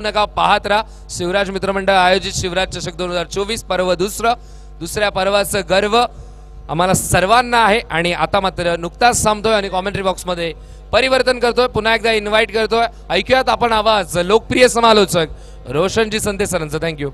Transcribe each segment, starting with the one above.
नका पाहत राहा. शिवराज मित्रमंडळ आयोजित शिवराज चषक 2024 पर्व दुसऱ्या पर्वाचं गर्व आम्हाला सर्वांना आहे. आणि आता मात्र नुकताच थांबतोय आणि कॉमेंट्री बॉक्स मध्ये परिवर्तन करतोय. पुन्हा एकदा इन्व्हाइट करतोय. ऐकूयात आपण आवाज लोकप्रिय समालोचक रोशनजी संते सरांचा. थँक्यू.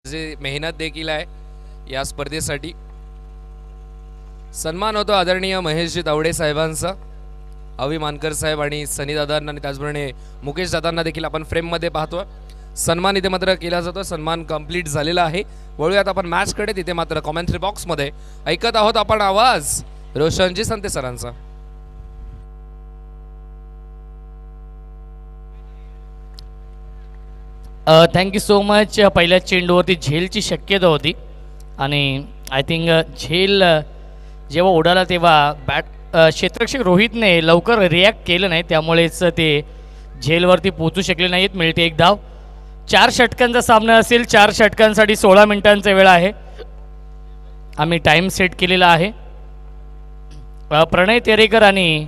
जे मेहनत देखील आहे या स्पर्धेसाठी. सन्मान होतो आदरणीय महेशजी तावडे साहेबांचा. अवी मानकर साहेब आणि सनी दादांना आणि त्याचप्रमाणे मुकेश दादांना देखील आपण फ्रेम मध्ये पाहतोय. सन्मान इथे मात्र केला जातो. सन्मान कंप्लीट झालेला आहे. वळूयात आपण मॅच कडे. तिथे मात्र कॉमेंट्री बॉक्स मध्ये ऐकत आहोत आपण आवाज रोशनजी संते सरांचा. Thank you so much. पहिल्या चेंडूवरती झेलची शक्यता होती आणि आय थिंक झेल जेव्हा उडाला तेव्हा क्षेत्ररक्षक रोहितने लवकर रिॲक्ट केलं नाही, त्यामुळेच ते झेलवरती पोचू शकले नाहीत. मिळते एक धाव. 4 षटकांचा सामना असेल. 4 षटकांसाठी 16 मिनिटांचा वेळ आहे. आम्ही टाईम सेट केलेला आहे. प्रणय तेरेकर आणि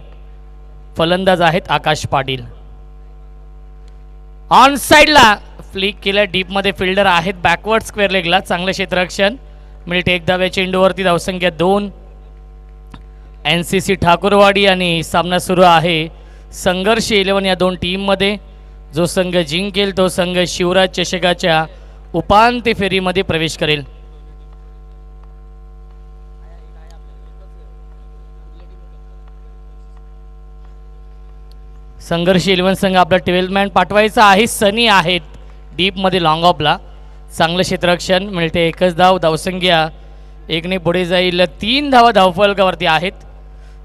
फलंदाज आहेत आकाश पाटील. ऑन साईडला फ्लिक केलं. डीपमध्ये फिल्डर आहेत बॅकवर्ड स्क्वेअर लेगला. चांगलं क्षेत्ररक्षण. मिळते एक धाव. या चेंडूवरती धावसंख्या 2. NCC ठाकूरवाडी आणि सामना सुरू आहे संघर्ष 11 या दोन टीममध्ये. जो संघ जिंकेल तो संघ शिवराज चषकाच्या उपांत्य फेरीमध्ये प्रवेश करेल. संघर्ष 11 संघ आपला 12 मॅन पाठवायचा आहे. सनी आहेत डीपमध्ये लॉंग ऑफला. चांगलं क्षेत्ररक्षण. मिळते एकच धाव. धावसंख्या 1ने पुढे जाईल. 3 धावा धावफलकावरती आहेत.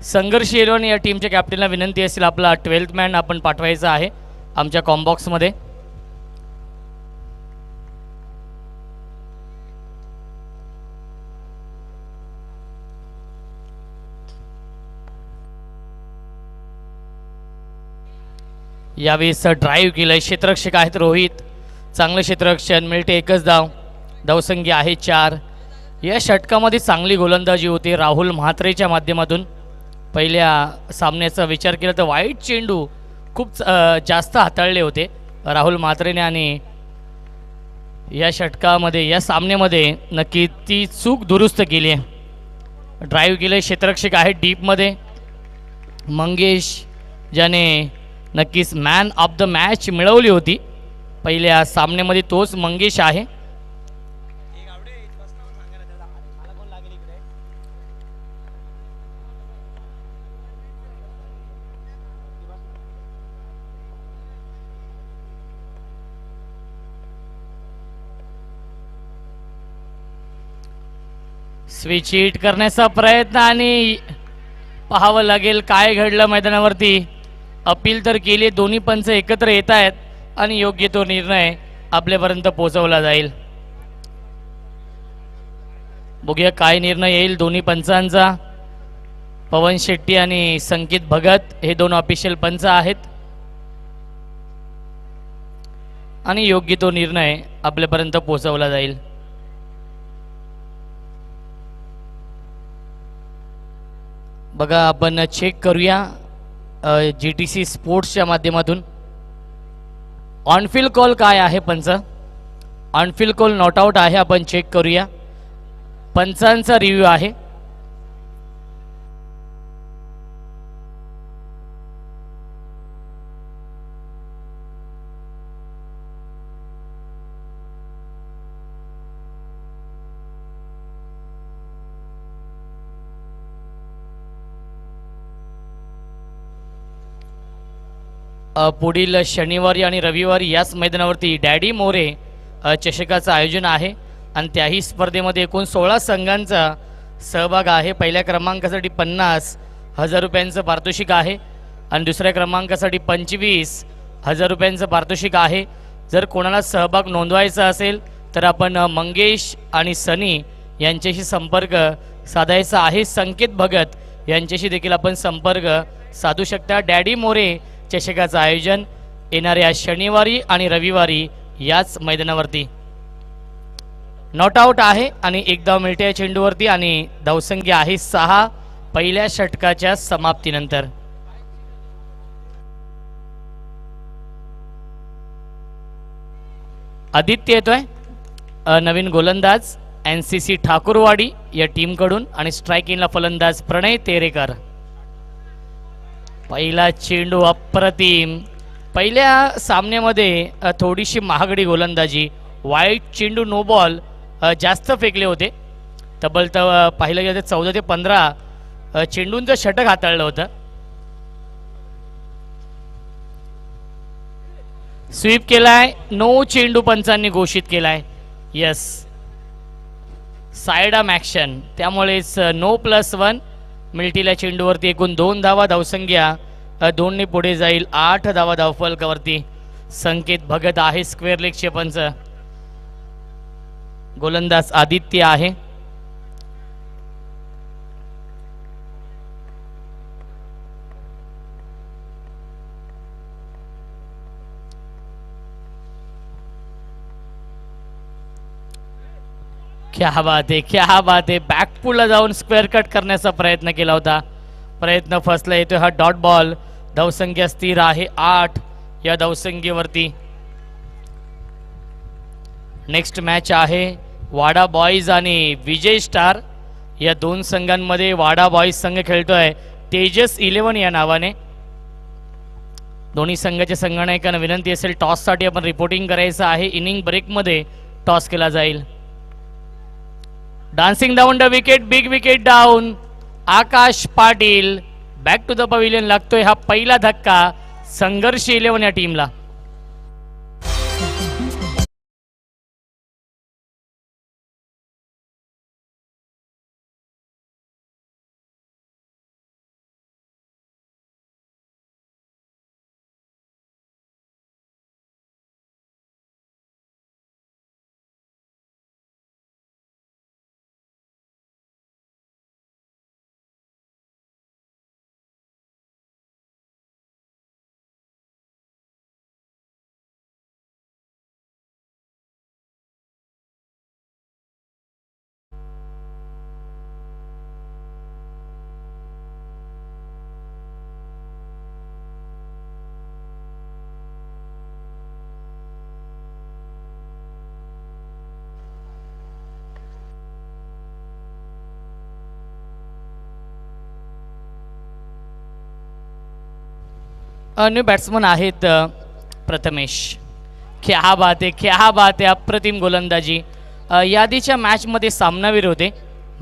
संघर्ष 11 या टीमच्या कॅप्टनला विनंती असेल आपला 12th मॅन आपण पाठवायचा आहे आमच्या कॉम्बॉक्समध्ये. यावेळेस ड्राईव्ह केलंय. क्षेत्ररक्षक आहेत रोहित. चांगलं क्षेत्ररक्षण. मिळते एकच धाव. धावसंख्या आहे 4. या षटकामध्ये चांगली गोलंदाजी होती राहुल म्हात्रेच्या माध्यमातून. पहिल्या सामन्याचा विचार केला तर वाईट चेंडू खूप जास्त हाताळले होते राहुल म्हात्रेने आणि या षटकामध्ये या सामन्यामध्ये नक्की ती चूक दुरुस्त केली आहे. ड्राईव्ह केले, क्षेत्ररक्षक आहे डीपमध्ये मंगेश, ज्याने नक्कीच मॅन ऑफ द मॅच मिळवली होती पहिल्या सामन्यामध्ये. तोच मंगेश आहे. स्विच हिट करण्याचा प्रयत्न आणि पाहावं लागेल काय घडलं मैदानावरती. अपील तर केली, दोन्ही पंच एकत्र येत आहेत आणि योग्य तो निर्णय आपल्यापर्यंत पोहोचवला जाईल. बघूया काय निर्णय येईल दोन्ही पंचांचा. पवन शेट्टी आणि संकेत भगत हे दोन ऑफिशियल पंच आहेत आणि योग्य तो निर्णय आपल्यापर्यंत पोहोचवला जाईल. बघा आपण चेक करूया GTC स्पोर्ट्सच्या माध्यमातून ऑनफिल्ड कॉल काय आहे पंच. ऑनफिल्ड कॉल नॉट आउट आहे. आपण चेक करूया. पंचांचा रिव्ह्यू आहे. पुढील शनिवारी आणि रविवारी याच मैदानावरती डॅडी मोरे चषकाचं आयोजन आहे आणि त्याही स्पर्धेमध्ये एकूण 16 संघांचा सहभाग आहे. पहिल्या क्रमांकासाठी 50,000 रुपयांचं पारितोषिक आहे आणि दुसऱ्या क्रमांकासाठी 25,000 रुपयांचं पारितोषिक आहे. जर कोणाला सहभाग नोंदवायचा असेल तर आपण मंगेश आणि सनी यांच्याशी संपर्क साधायचा आहे. संकेत भगत यांच्याशी देखील आपण संपर्क साधू शकता. डॅडी मोरे चषकाचं आयोजन येणाऱ्या शनिवारी आणि रविवारी याच मैदानावरती. नॉट आउट आहे आणि एक धाव मिळते या चेंडूवरती आणि धावसंख्या आहे 6 पहिल्या षटकाच्या समाप्तीनंतर. आदित्य येतोय नवीन गोलंदाज NCC ठाकूरवाडी या टीमकडून आणि स्ट्रायकिंगला फलंदाज प्रणय तेरेकर. पहिला चेंडू अप्रतिम. पहिल्या सामन्यामध्ये थोडीशी महागडी गोलंदाजी, वाईट चेंडू नो बॉल जास्त फेकले होते. तब्बल पाहिलं गेलं तर 14 ते 15 चेंडूंचं षटक हाताळलं होतं. स्वीप केलाय, नो चेंडू पंचांनी घोषित केलाय. यस, साइड आर्म ॲक्शन, त्यामुळेच नो +1 मिल्टीला चेंडूवरती. एकूण 2 धावा, धावसंख्या 2ने पुढे जाईल. 8 धावा धावफलकावरती. संकेत भगत आहे स्क्वेअर लेगचे पंच. गोलंदाज आदित्य आहे. क्या बात आहे, क्या बात आहे. बॅकपूलला जाऊन स्क्वेअर कट करण्याचा प्रयत्न केला होता. प्रयत्न फसला. येतोय हा डॉट बॉल. धावसंख्या स्थिर आहे 8 या धावसंख्येवरती. नेक्स्ट मॅच आहे वाडा बॉईज आणि विजय स्टार या दोन संघांमध्ये. वाडा बॉईज संघ खेळतोय तेजस 11 या नावाने. दोन्ही संघाच्या संघनायकांना विनंती असेल टॉससाठी आपण रिपोर्टिंग करायचं आहे. इनिंग ब्रेकमध्ये टॉस केला जाईल. Dancing down the wicket, big wicket down. Akash Patil back to the pavilion. लागतोय हा पहिला धक्का संघर्ष 11 या टीमला. न्यू बॅट्समन आहेत प्रथमेश. क्या बात आहे, क्या बात आहे, अप्रतिम गोलंदाजी. यादीच्या मॅचमध्ये सामनावीर होते,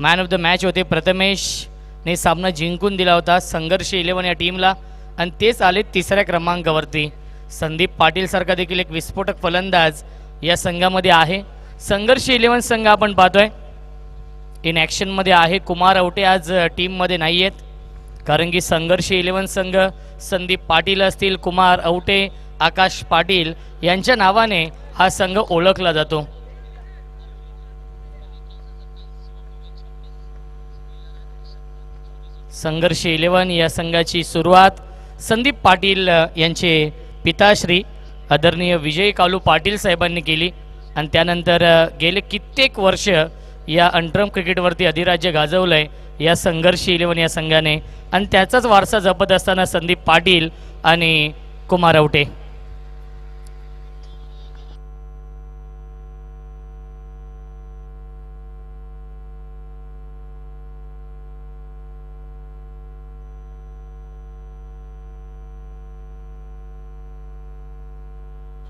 मॅन ऑफ द मॅच होते. प्रथमेशने सामना जिंकून दिला होता संघर्ष 11 या टीमला आणि तेच आले तिसऱ्या क्रमांकावरती. संदीप पाटीलसारखा देखील एक विस्फोटक फलंदाज या संघामध्ये आहे. संघर्ष 11 संघ आपण पाहतोय इन ॲक्शनमध्ये आहे. कुमार अवटे आज टीममध्ये नाही आहेत, कारण की संघर्ष 11 संघ संदीप पाटील असतील, कुमार अवटे, आकाश पाटील यांच्या नावाने हा संघ ओळखला जातो. संघर्ष 11 या संघाची सुरुवात संदीप पाटील यांचे पिताश्री आदरणीय विजय कालू पाटील साहेबांनी केली आणि त्यानंतर गेले कित्येक वर्ष या अंतरम क्रिकेटवरती अधिराज्य गाजवलं आहे या संघर्ष 11 या संघाने आणि त्याचाच वारसा जपत असताना संदीप पाटील आणि कुमार अवटे.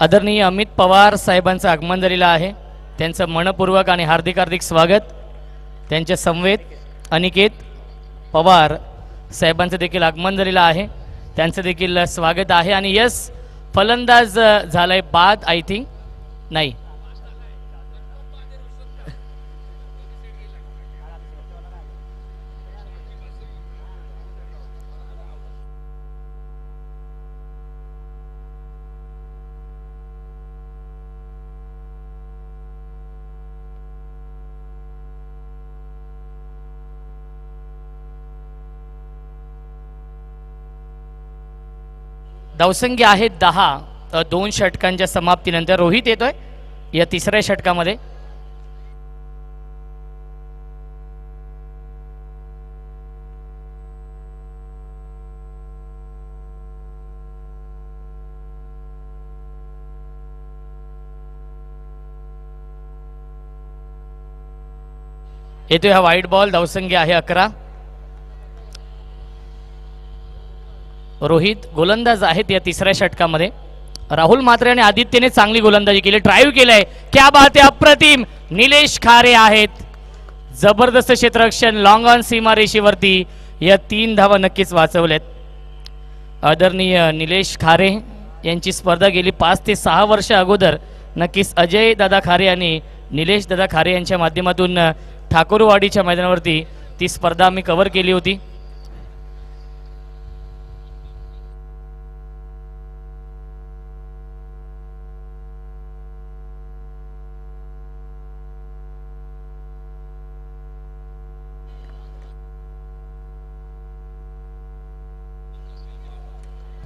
आदरणीय अमित पवार साहेबांचं आगमन झालेलं आहे. त्यांचं मनपूर्वक आणि हार्दिक हार्दिक स्वागत. त्यांच्या समवेत अनिकेत पवार साहेबांचं देखील आगमन झालेलं आहे, त्यांचं देखील स्वागत आहे. आणि यस फलंदाज झालाय बाद आय थिंक नाही धावसंख्या आहेत 10. 2 षटकांच्या समाप्तीनंतर रोहित येतोय या तिसऱ्या षटकामध्ये. येतोय हा वाईट बॉल. धावसंख्या आहे 11. रोहित गोलंदाज आहेत या तिसऱ्या षटकामध्ये. राहुल म्हात्रे आणि आदित्यने चांगली गोलंदाजी केली, ड्राईव्ह केलंय. क्या बात आहे, अप्रतिम. निलेश खारे आहेत, जबरदस्त क्षेत्ररक्षण लॉंग ऑन सीमारेषेवरती. या 3 धावा नक्कीच वाचवल्यात. आदरणीय निलेश खारे यांची स्पर्धा गेली 5 ते 6 वर्ष अगोदर नक्कीच अजय दादा खारे आणि निलेश दादा खारे यांच्या माध्यमातून ठाकूरवाडीच्या मैदानावरती ती स्पर्धा आम्ही कव्हर केली होती.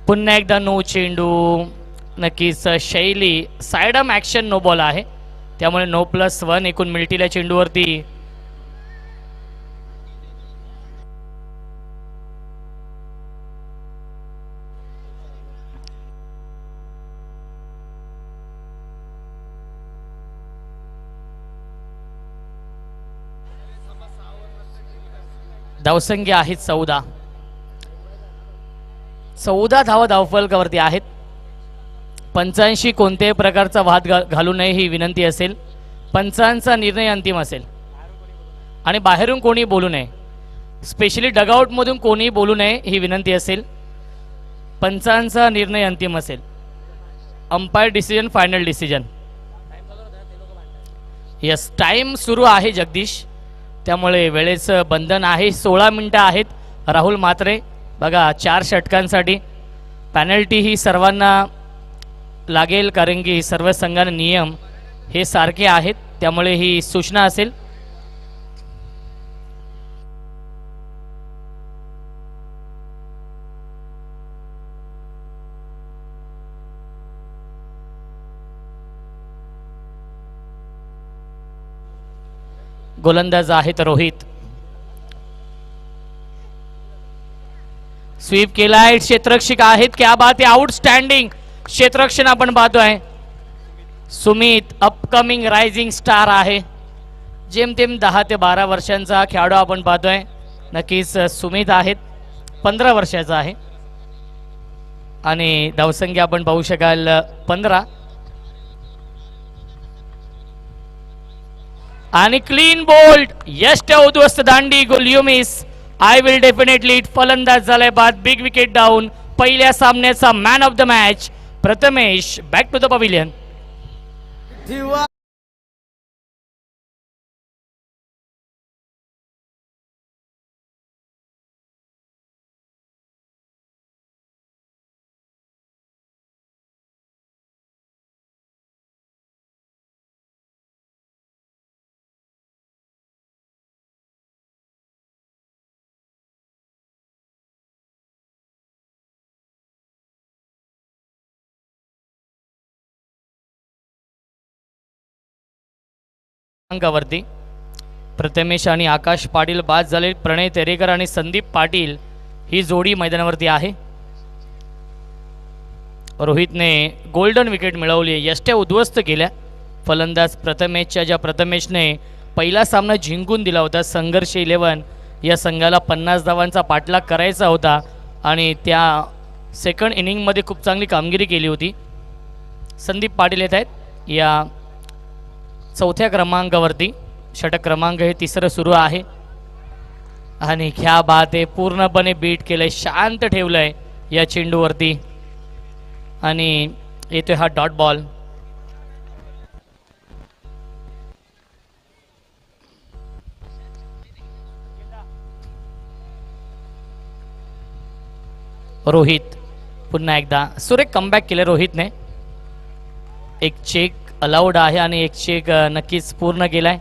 पुन्हा एकदा नो चेंडू. नक्कीच शैली साइडम ॲक्शन नो बॉल आहे, त्यामुळे No+1 एकूण मिळतील चेंडूवरती. धावसंख्या आहेत 14. 14 धावा धावफलकावरती आहेत. पंचांशी कोणत्याही प्रकारचा वाद घालू नये ही विनंती असेल. पंचांचा निर्णय अंतिम असेल आणि बाहेरून कोणी बोलू नये, स्पेशली डगआउटमधून कोणी बोलू नये ही विनंती असेल. पंचांचा निर्णय अंतिम असेल. Umpire decision final decision. Yes time सुरू आहे जगदीश, त्यामुळे वेळेचं बंधन आहे. 16 मिनिटं आहेत. राहुल म्हात्रे बघा 4 षटकांसाठी पॅनल्टी ही सर्वांना लागेल, कारण की सर्व संघांचे नियम हे सारखे आहेत, त्यामुळे ही सूचना असेल. गोलंदाज आहेत रोहित. स्वीप केलाय. क्षेत्ररक्षक आहेत. क्या बात आहे, आउटस्टँडिंग क्षेत्ररक्षण आपण पाहतोय. सुमित अपकमिंग रायझिंग स्टार आहे, जेमतेम 10 ते 12 वर्षांचा खेळाडू आपण पाहतोय. नक्कीच सुमित आहेत, 15 वर्षाचा आहे. आणि धावसंख्या आपण पाहू शकाल 15. आणि क्लीन बोल्ट यश उद्ध्वस्त दांडी गोलियोमिस आय विल डेफिनेटली फलंदाज झालाय बाद बिग विकेट डाऊन. पहिल्या सामन्याचा man of the match Prathamesh back to the pavilion. अंकावरती प्रथमेश आणि आकाश पाटील बाद झाले. प्रणय तेरेकर आणि संदीप पाटील ही जोडी मैदानावरती आहे. रोहितने गोल्डन विकेट मिळवली, यष्ट्या उद्ध्वस्त केल्या. फलंदाज प्रथमेशने पहिला सामना जिंकून दिला होता. संघर्ष 11 या संघाला 50 धावांचा पाठलाग करायचा होता आणि त्या सेकंड इनिंगमध्ये खूप चांगली कामगिरी केली होती. संदीप पाटील येत आहेत या चौथ्या क्रमांकावरती. षटक क्रमांक हे तिसरं सुरू आहे आणि क्या बात आहे, पूर्णपणे बीट केलंय, शांत ठेवलंय या चेंडूवरती आणि येतोय हा डॉट बॉल. रोहित पुन्हा एकदा सुरेख कमबॅक केलं रोहितने. एक चेक अलाउड आहे आणि एक चेक नक्कीच पूर्ण केलाय.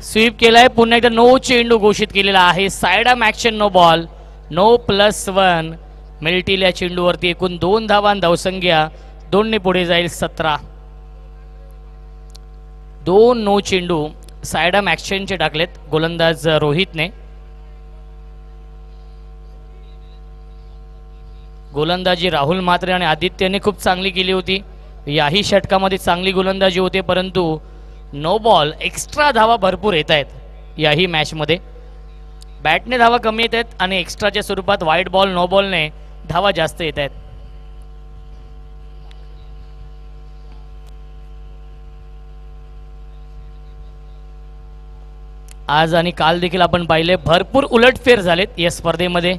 स्वीप केलाय. पुन्हा एकदा नो चेंडू घोषित केलेला आहे. Side arm action, no ball, no +1 मिळतील या चेंडूवरती. एकूण 2 धावा, धावसंख्या 2 ने पुढे जाईल 17. 2 नो चेंडू साइड आर्म ॲक्शनचे टाकलेत गोलंदाज रोहितने. गोलंदाजी राहुल म्हात्रे आणि आदित्यने खूप चांगली केली होती. याही षटकामध्ये चांगली गोलंदाजी होते, परंतु नो बॉल एक्स्ट्रा धावा भरपूर येत आहेत याही मॅचमध्ये. बॅटने धावा कमी येत आहेत आणि एक्स्ट्राच्या स्वरूपात वाईट बॉल नो बॉलने धावा जास्त येत आहेत. आज आणि काल देखील आपण पाहिले भरपूर उलटफेर झालेत या स्पर्धेमध्ये.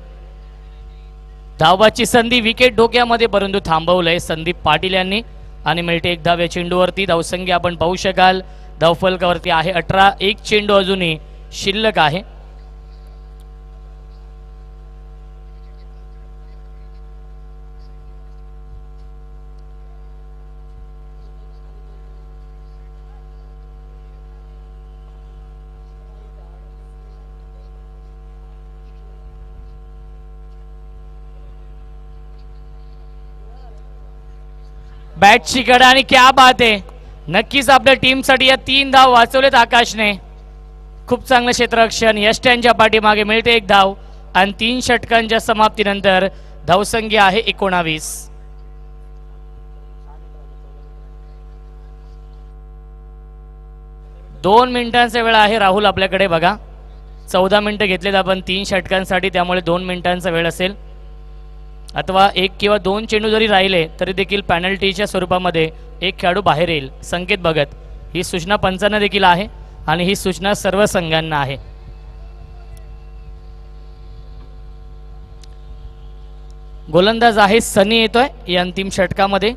धावाची संधी विकेट डोक्यामध्ये परंतु थांबवलंय संदीप पाटील यांनी आणि मिळते एक धाव या चेंडूवरती. धावसंख्या आपण पाहू शकाल धावफलकावरती आहे 18. एक चेंडू अजूनही शिल्लक आहे. बॅटची कडा आणि क्या बात आहे, नक्कीच आपल्या टीमसाठी या 3 धाव वाचवलेत आकाशने. खूप चांगलं क्षेत्ररक्षण. यष्ट्यांच्या पाठीमागे मिळते एक धाव आणि 3 षटकांच्या समाप्तीनंतर धावसंख्या आहे 19. दोन मिनिटांचा वेळ आहे राहुल आपल्याकडे. बघा 14 मिनिटं घेतलेत आपण 3 षटकांसाठी, त्यामुळे 2 मिनिटांचा वेळ असेल. अथवा 1 किंवा 2 चेंडू जरी राहिले तरी देखील पॅनल्टीच्या स्वरूपामध्ये एक खेळाडू बाहेर येईल. संकेत बघत ही सूचना पंचांना देखील आहे आणि ही सूचना सर्व संघांना आहे. गोलंदाज आहे सनी येतोय या अंतिम षटकामध्ये.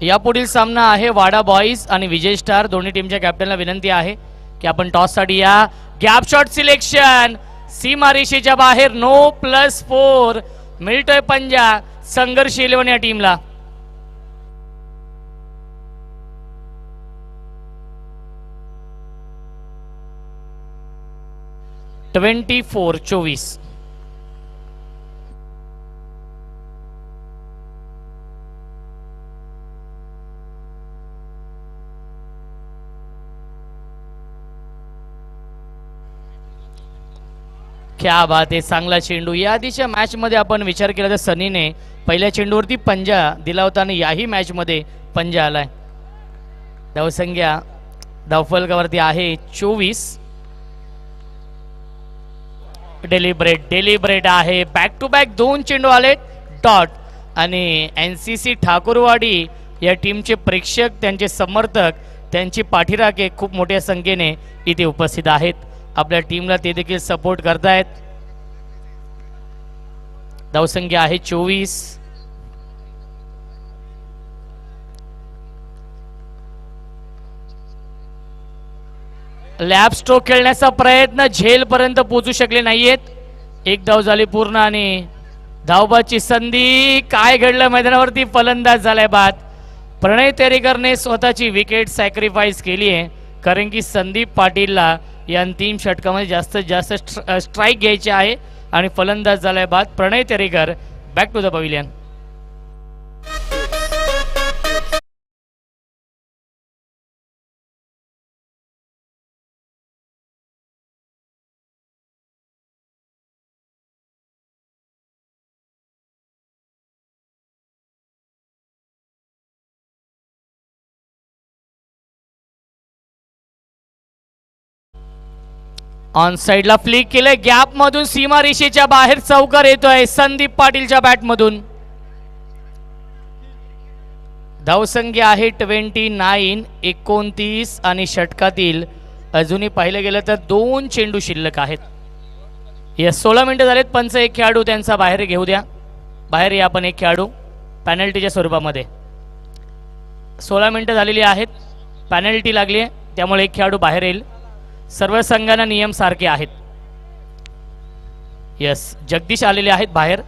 यापुढील सामना आहे वाडा बॉईज आणि विजय स्टार. दोन्ही टीमच्या कॅप्टनला विनंती आहे की आपण टॉस साठी या. गॅप शॉट सिलेक्शन सीमारेषेच्या बाहेर, नो +4 मिळतोय पंजा. संघर्ष 11 या टीमला. (24-24) क्या बात आहे, चांगला चेंडू. या आधीच्या मॅचमध्ये आपण विचार केला तर सनीने पहिल्या चेंडूवरती पंजा दिला होता आणि याही मॅचमध्ये पंजा आलाय. धावसंख्या धावफलकावरती आहे 24. डेलिब्रेट आहे. बॅक टू बॅक 2 चेंडू आले डॉट. आणि NCC ठाकूरवाडी या टीमचे प्रेक्षक, त्यांचे समर्थक, त्यांची पाठीराखे खूप मोठ्या संख्येने इथे उपस्थित आहेत. आपल्या टीमला ते देखील सपोर्ट करतायत. धावसंख्या आहे 24. लॅब स्ट्रोक खेळण्याचा प्रयत्न झेलपर्यंत पोहोचू शकले नाहीयेत. एक धाव झाली पूर्ण आणि धावबाची संधी. काय घडलं मैदानावरती? फलंदाज झालाय बाद. प्रणय तेरेकरने स्वतःची विकेट सॅक्रिफाईस केली आहे, कारण की संदीप पाटीलला या अंतिम षटकामध्ये जास्तीत जास्त स्ट्राईक घ्यायचे आहे आणि फलंदाज झालाय बाद. Pranay Terekar back to the pavilion. On साइडला फ्लिक केलंय, गॅप मधून सीमा रेषेच्या बाहेर चौकार येतोय संदीप पाटीलच्या बॅट मधून. धावसंख्या आहे 29. 29 आणि षटकातील अजूनही पाहिलं गेलं तर 2 चेंडू शिल्लक आहेत. या 16 मिनिटं झालेत. पंच एक खेळाडू त्यांचा बाहेर घेऊ द्या. बाहेर या आपण एक खेळाडू पॅनल्टीच्या स्वरूपामध्ये. 16 मिनिटं झालेली आहेत. पॅनल्टी लागली आहे, त्यामुळे एक खेळाडू बाहेर येईल. सर्व संघांना नियम सारखे आहेत. यस, जगदीश आलेले आहेत बाहेर.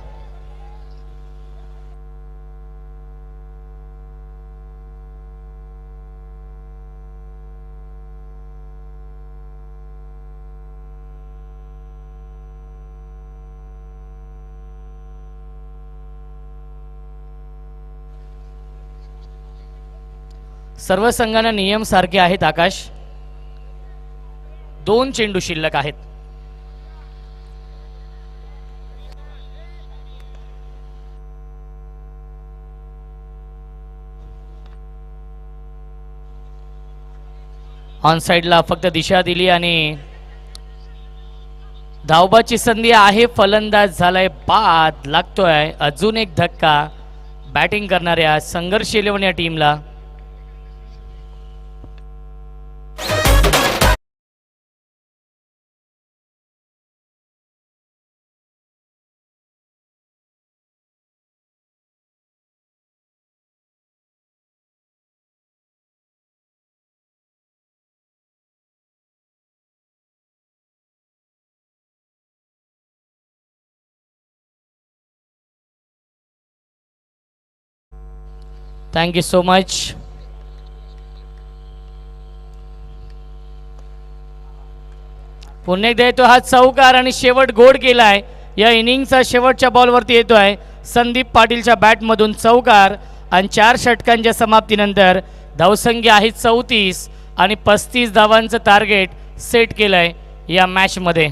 सर्व संघांना नियम सारखे आहेत. आकाश, 2 चेंडू शिल्लक आहेत. ऑन साइडला फक्त दिशा दिली आणि धावबाची संधी आहे. फलंदाज झालाय बाद. लागतोय अजून एक धक्का बॅटिंग करणाऱ्या संघर्ष 11 या टीमला. Thank you so much. पुन्हा एकदा येतो हा चौकार आणि शेवट गोड केलाय. या इनिंगचा शेवटच्या बॉलवरती येतोय संदीप पाटीलच्या बॅटमधून चौकार. आणि 4 षटकांच्या समाप्तीनंतर धावसंख्या आहे 34 आणि 35 धावांचं टार्गेट सेट केलंय या मॅचमध्ये.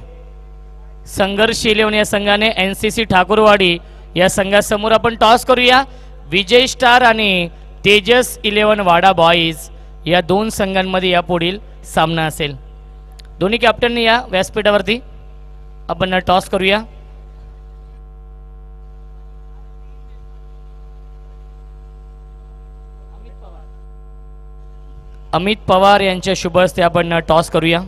संघर्ष 11 या संघाने NCC ठाकूरवाडी या संघासमोर आपण टॉस करूया. विजय स्टार आणि तेजस 11 वाडा बॉईज या 2 संघांमध्ये यापुढील सामना असेल. दोन्ही कॅप्टननी या व्यासपीठावरती आपण टॉस करूया. अमित पवार यांच्या शुभ हस्ते आपण टॉस करूया.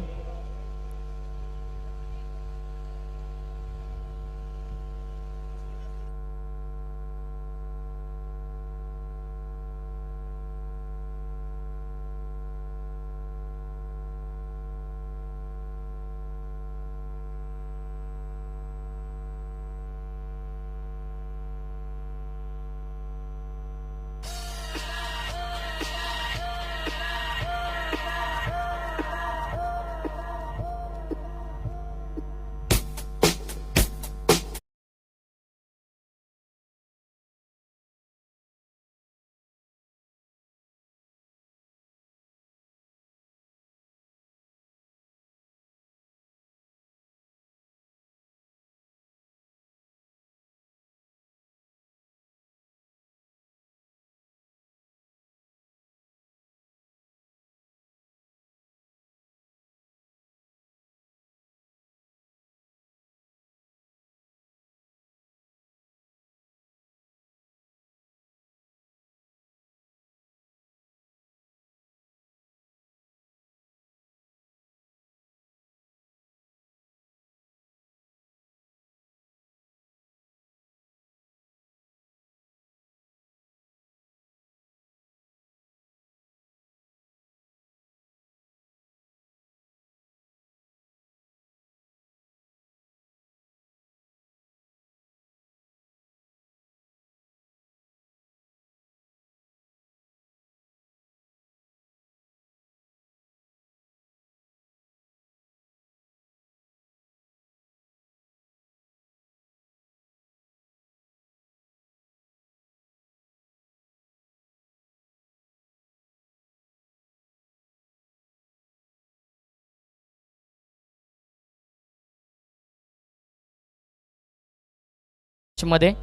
मध्ये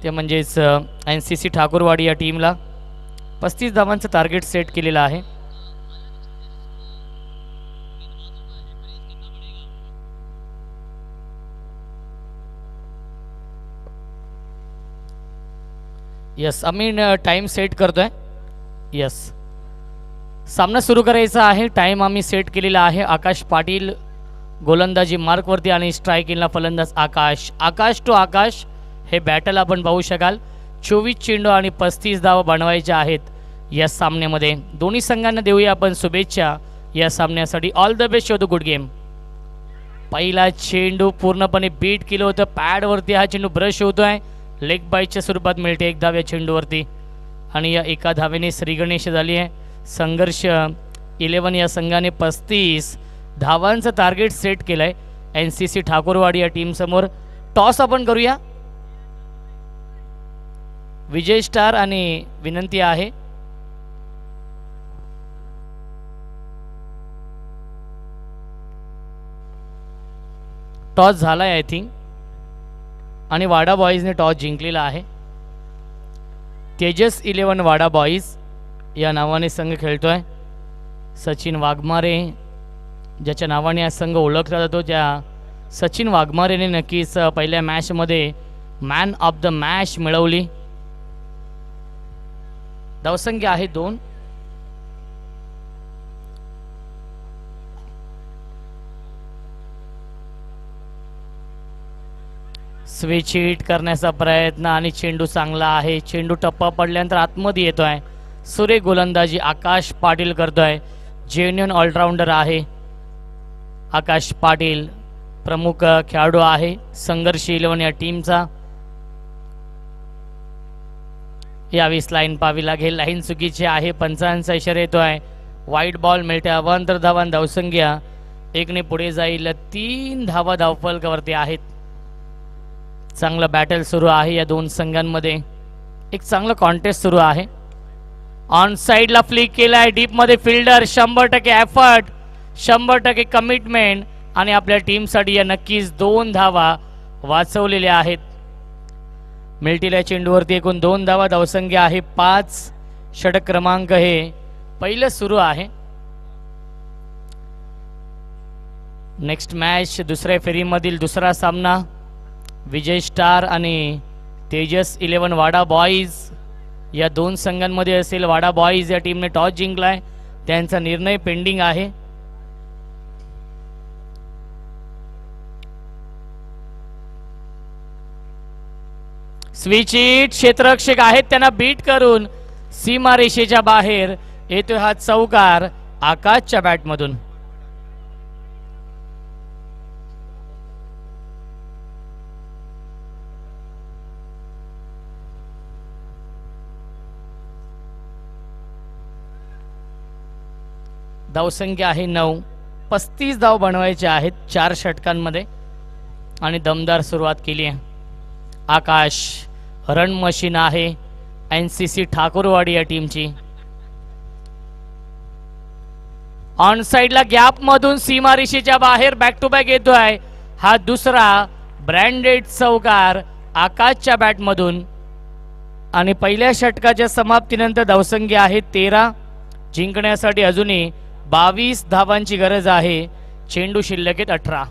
ते म्हणजेच NCC ठाकूरवाडी या टीमला 35 धावांचं टार्गेट सेट केलेलं आहे. यस अमीन टाइम सेट करतोय. यस सामना सुरू करायचा आहे. टाइम आम्ही सेट केलेला आहे. आकाश पाटील गोलंदाजी मार्कवरती आणि स्ट्रायकिंगला फलंदाज आकाश. आकाश टू आकाश हे बॅटल आपण पाहू शकाल. 24 चेंडू आणि 35 धावा बनवायच्या आहेत या सामन्यामध्ये. दोन्ही संघांना देऊया आपण शुभेच्छा या सामन्यासाठी. All the best. Show the good game. पहिला चेंडू पूर्णपणे बीट केलं होतं. पॅडवरती हा चेंडू ब्रश होतोय. लेग बाईटच्या स्वरूपात मिळते 1 धाव या चेंडूवरती आणि या एका धावेने श्रीगणेश झाली आहे. संघर्ष 11 या संघाने 35 धावांचं टार्गेट सेट केलं आहे NCC ठाकूरवाडी या टीमसमोर. टॉस आपण करूया. विजय स्टार आणि विनंती आहे टॉस झालाय आय थिंक आणि वाडा बॉईजने टॉस जिंकलेला आहे. तेजस 11 वाडा बॉईज या नावाने संघ खेळतोय. सचिन वाघमारे ज्याच्या नावाने हा संघ ओळखला जातो त्या सचिन वाघमारेने नक्कीच पहिल्या मॅचमध्ये मॅन ऑफ द मॅच मिळवली. धावसंख्या आहे 2. स्विच हिट करण्याचा प्रयत्न आणि चेंडू चांगला आहे. चेंडू टप्पा पडल्यानंतर आतमध्ये येतोय. सुरेख गोलंदाजी आकाश पाटील करतोय. जेन्युइन ऑलराऊंडर आहे आकाश पाटील. प्रमुख खेळाडू आहे संघर्ष 11 या टीमचा. यावेळेस लाईन पाहावी लागेल. लाईन चुकीची आहे. पंचांचा इशारा येतोय. वाईट बॉल मिळते. अवांतर धावांत धावसंख्या 1ने पुढे जाईल. 3 धावा धावफलकावरती आहेत. चांगलं बॅटल सुरू आहे या दोन संघांमध्ये. एक चांगलं कॉन्टेस्ट सुरू आहे. ऑन साईडला फ्लिक केलाय. डीपमध्ये फिल्डर. 100% एफर्ट 100% कमिटमेंट आणि आपल्या टीमसाठी या नक्कीच 2 धावा वाचवलेल्या आहेत. मिळतील चेंडूवरती एकूण 2 धावा. धावसंख्या आहे 5. षटक क्रमांक हे पहिलं सुरू आहे. नेक्स्ट मॅच दुसऱ्या फेरीमधील दुसरा सामना विजय स्टार आणि तेजस 11 वाडा बॉईज या दोन संघांमध्ये असेल. वाडा बॉईज या टीमने टॉस जिंकलाय. त्यांचा निर्णय पेंडिंग आहे. स्विच हिट क्षेत्ररक्षक आहेत त्यांना बीट करून सीमारेषेच्या बाहेर येतोय हा चौकार आकाशच्या बॅटमधून. धावसंख्या आहे 9. 35 धाव बनवायचे आहेत 4 षटकांमध्ये आणि दमदार सुरुवात केली आहे. आकाश रन मशीन आहे NCC ठाकूरवाडी या टीमची. ऑन साइडला गॅप मधून सीमारेषेच्या बाहेर बॅक टू बॅक येतोय हा दुसरा ब्रँडेड चौकार आकाशच्या बॅटमधून आणि पहिल्या षटकाच्या समाप्तीनंतर धावसंख्या आहे 13. जिंकण्यासाठी अजूनही 22 धावांची गरज आहे. चेंडू शिल्लक आहेत 18.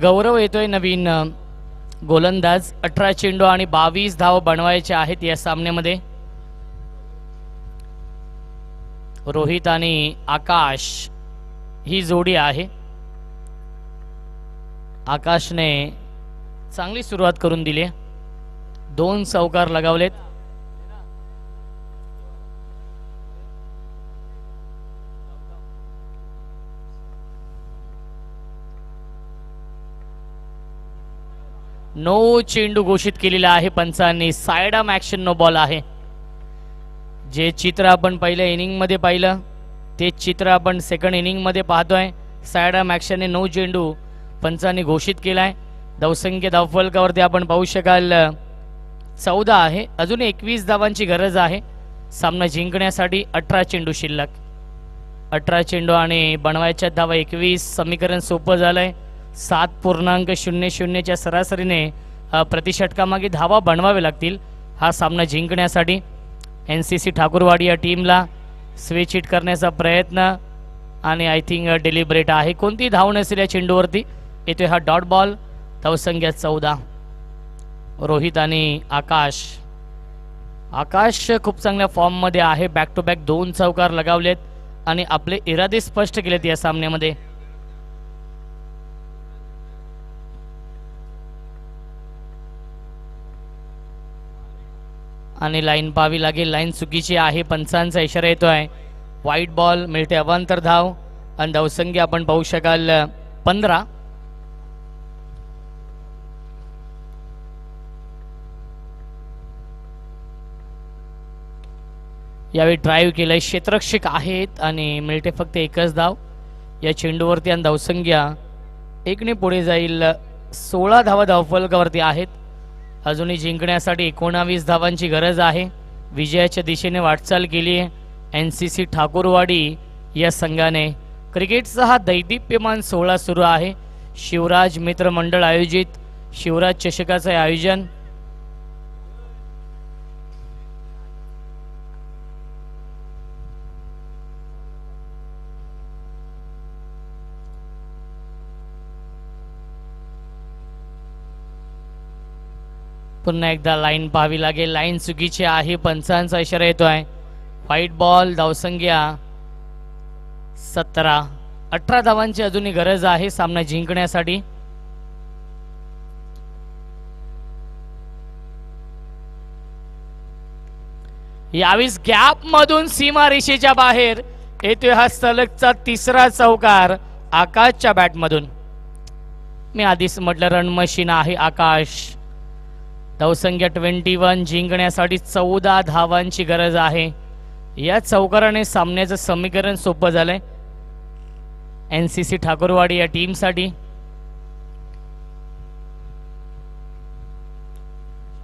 गौरव येतोय नवीन गोलंदाज. 18 चेंडू आणि 22 धाव बनवायचे आहेत या सामन्यामध्ये. रोहित आणि आकाश ही जोडी आहे. आकाशने चांगली सुरुवात करून दिली. 2 चौकार लगावलेत. नो चेंडू घोषित केलेला आहे पंचांनी. Side arm action no ball आहे. जे चित्र आपण पहिल्या इनिंगमध्ये पाहिलं ते चित्र आपण सेकंड इनिंगमध्ये पाहतोय. साइड आर्म ॲक्शनने 9 चेंडू पंचांनी घोषित केलाय. धावसंख्या धावफलकावरती आपण पाहू शकाल 14 आहे. अजून 21 धावांची गरज आहे सामना जिंकण्यासाठी. 18 चेंडू शिल्लक. 18 चेंडू आणि बनवायच्या धावा 21. समीकरण सोपं झालंय. 7.00च्या सरासरीने प्रतिषटकामागे धावा बनवावे लागतील हा सामना जिंकण्यासाठी. NCC ठाकूरवाडी या टीमला स्विच हिट करण्याचा प्रयत्न आणि आय थिंक डेलिब्रेट आहे. कोणती धाव नसेल या चेंडूवरती. येतोय हा डॉट बॉल. धावसंख्या 14. रोहित आणि आकाश. आकाश खूप चांगल्या फॉर्ममध्ये आहे. बॅक टू बॅक 2 चौकार लगावलेत आणि आपले इरादे स्पष्ट केलेत या सामन्यामध्ये. आणि लाईन पाहावी लागेल. लाईन चुकीची आहे. पंचांचा इशारा येतोय. White ball. मिळते अवांतर धाव आणि धावसंख्या आपण पाहू शकाल 15. यावेळी ड्राईव्ह केलंय. क्षेत्ररक्षक आहेत आणि मिळते फक्त एकच धाव या चेंडूवरती आणि धावसंख्या 1ने पुढे जाईल. 16 धावा धावफलकावरती आहेत. अजूनही जिंकण्यासाठी 19 धावांची गरज आहे. विजयाच्या दिशेने वाटचाल केली आहे NCC ठाकूरवाडी या संघाने. क्रिकेटचा हा दैदिप्यमान सोहळा सुरू आहे. शिवराज मित्र मंडळ आयोजित शिवराज चषकाचे आयोजन. पुन्हा एकदा लाईन पाहावी लागेल. लाईन चुकीची आहे. पंचांचा इशारा येतोय. White ball. धावसंख्या 17. 18 धावांची अजूनही गरज आहे सामना जिंकण्यासाठी. यावेळेस गॅप मधून सीमा रेषेच्या बाहेर येतोय हा सलगचा 3रा चौकार आकाशच्या बॅटमधून. मी आधीच म्हटलं रन मशीन आहे आकाश. धावसंख्या 21. जिंकण्यासाठी 14 धावांची गरज आहे. या चौकाराने सामन्याचं समीकरण सोपं झालंय NCC ठाकूरवाडी या टीमसाठी.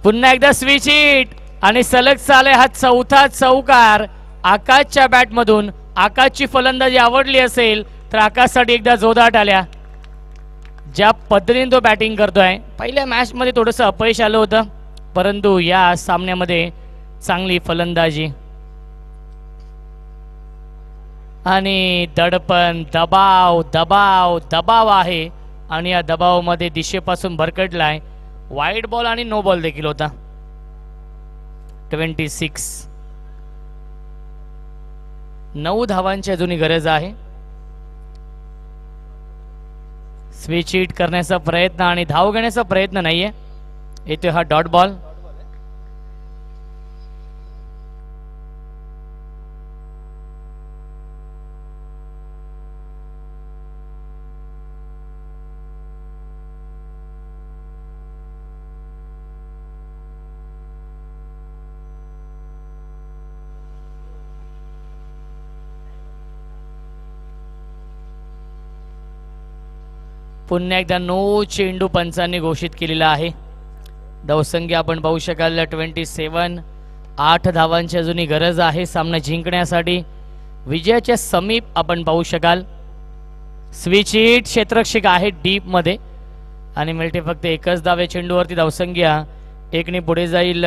पुन्हा एकदा स्विच हिट आणि सलग चालय हा 4था चौकार आकाशच्या बॅटमधून. आकाशची फलंदाजी आवडली असेल तर आकाशसाठी एकदा जोरदार टाळ्या. ज्या पद्धतीने तो बॅटिंग करतोय. पहिल्या मॅचमध्ये थोडंसं अपयश आलं होतं परंतु या सामन्यामध्ये चांगली फलंदाजी आणि दडपण. दबाव दबाव दबाव आहे आणि या दबावामध्ये दिशेपासून भरकटलाय. वाईड बॉल आणि नो बॉल देखील होता. 26. 9 धावांची अजूनही गरज आहे. स्विच हिट करण्याचा प्रयत्न आणि धाव घेण्याचा प्रयत्न नाहीये. येतोय हा डॉट बॉल. पुन्हा एकदा नो चेंडू पंचांनी घोषित केलेला आहे. धावसंख्या आपण पाहू शकाल 27. 8 धावांची अजूनही गरज आहे सामना जिंकण्यासाठी. विजयाच्या समीप आपण पाहू शकाल. Switch hit. क्षेत्ररक्षक आहे डीप मध्ये आणि मिळते फक्त एकच धाव या चेंडूवरती. धावसंख्या 1ने पुढे जाईल.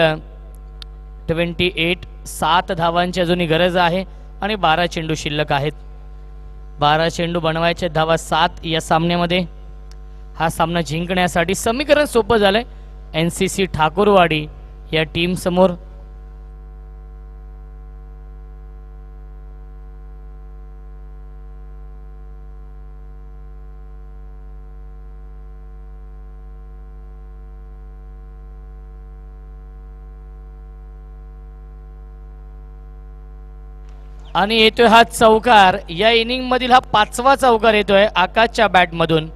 28. 7 धावांची अजूनही गरज आहे आणि 12 चेंडू शिल्लक आहेत. 12 चेंडू बनवायचे. धावा 7 या सामन्यामध्ये. हा सामना जिंकण्यासाठी समीकरण सोपं झालंय NCC ठाकूरवाडी या टीम समोर. आणि येतोय हा चौकार. या इनिंग मधील हा 5वा चौकार येतोय आकाशच्या बॅट मधून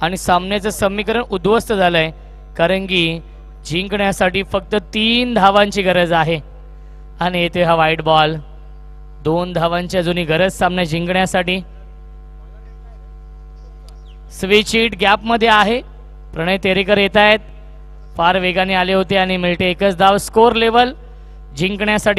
आणि सामन्याचं समीकरण उद्ध्वस्त झालंय कारण की जिंकण्यासाठी फक्त 3 धावांची गरज आहे. आणि येतोय हा वाईट बॉल. 2 धावांची अजूनही गरज सामना जिंकण्यासाठी. स्विच हिट गॅप मध्ये आहे प्रणय तेरेकर येत आहेत, फार वेगाने आले होते आणि मिळते एकच धाव. स्कोर लेवल जिंकण्यासाठी